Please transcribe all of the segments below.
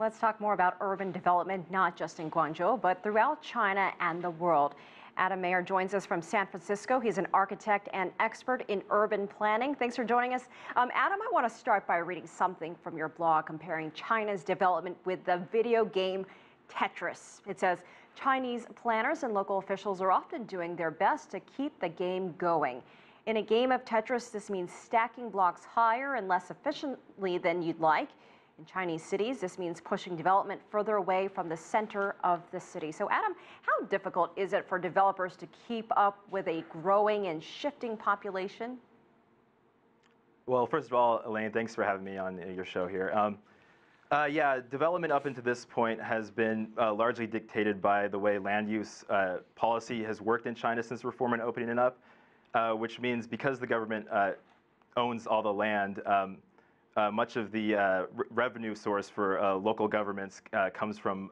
Let's talk more about urban development, not just in Guangzhou, but throughout China and the world. Adam Mayer joins us from San Francisco. He's an architect and expert in urban planning. Thanks for joining us. Adam, I want to start by reading something from your blog comparing China's development with the video game Tetris. It says, Chinese planners and local officials are often doing their best to keep the game going. In a game of Tetris, this means stacking blocks higher and less efficiently than you'd like. In Chinese cities, this means pushing development further away from the center of the city. So, Adam, how difficult is it for developers to keep up with a growing and shifting population? Well, first of all, Elaine, thanks for having me on your show here. Yeah, development up until this point has been largely dictated by the way land use policy has worked in China since reform and opening it up, which means because the government owns all the land, much of the revenue source for local governments comes from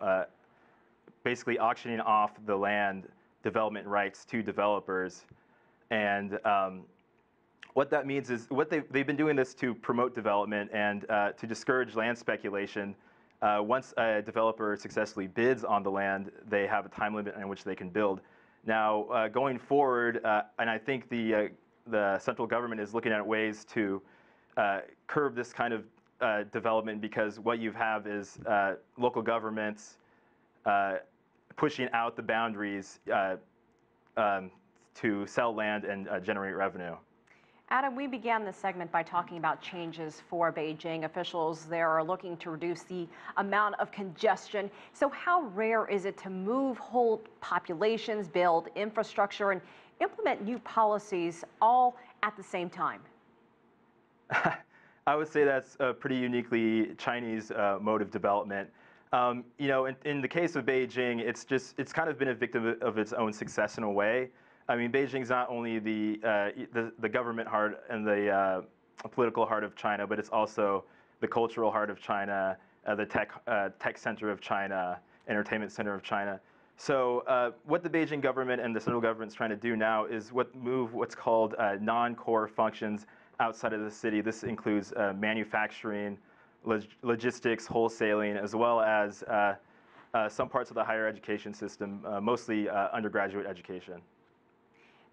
basically auctioning off the land development rights to developers. And what that means is they've been doing this to promote development and to discourage land speculation. Once a developer successfully bids on the land, they have a time limit in which they can build. Now, going forward, and I think the central government is looking at ways to curb this kind of development, because what you have is local governments pushing out the boundaries to sell land and generate revenue. Adam, we began this segment by talking about changes for Beijing. Officials there are looking to reduce the amount of congestion. So how rare is it to move whole populations, build infrastructure, and implement new policies all at the same time? I would say that's a pretty uniquely Chinese mode of development. You know, in the case of Beijing, it's kind of been a victim of its own success in a way. I mean, Beijing's not only the government heart and the political heart of China, but it's also the cultural heart of China, the tech center of China, entertainment center of China. So what the Beijing government and the central government's trying to do now is move what's called non-core functions outside of the city. This includes manufacturing, logistics, wholesaling, as well as some parts of the higher education system, mostly undergraduate education.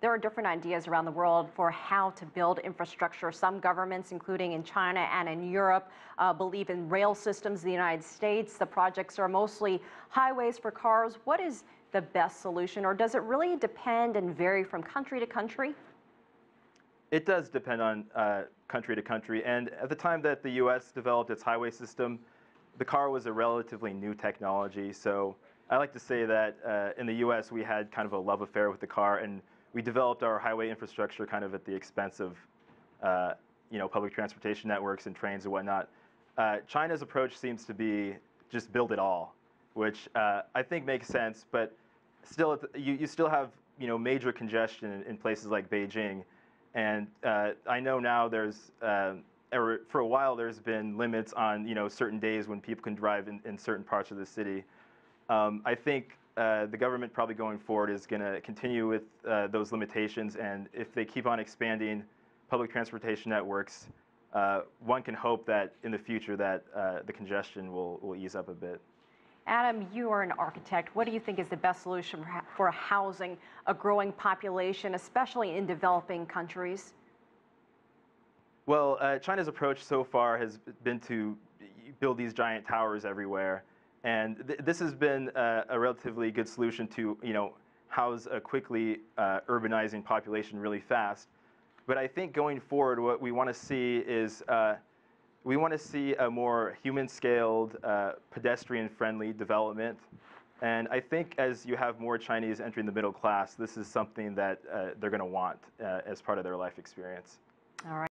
There are different ideas around the world for how to build infrastructure. Some governments, including in China and in Europe, believe in rail systems. In the United States, the projects are mostly highways for cars. What is the best solution, or does it really depend and vary from country to country? It does depend on country to country. And at the time that the U.S. developed its highway system, the car was a relatively new technology. So I like to say that in the U.S. we had kind of a love affair with the car, and we developed our highway infrastructure kind of at the expense of public transportation networks and trains and whatnot. China's approach seems to be just build it all, which I think makes sense, but still you still have major congestion in places like Beijing. And I know now for a while there's been limits on certain days when people can drive in certain parts of the city. I think the government probably going forward is going to continue with those limitations, and if they keep on expanding public transportation networks, one can hope that in the future that the congestion will ease up a bit. Adam, you are an architect. What do you think is the best solution for housing a growing population, especially in developing countries? Well, China's approach so far has been to build these giant towers everywhere. And this has been a relatively good solution to house a quickly urbanizing population really fast. But I think going forward, what we want to see is we want to see a more human-scaled, pedestrian-friendly development. And I think as you have more Chinese entering the middle class, this is something that they're going to want as part of their life experience. All right.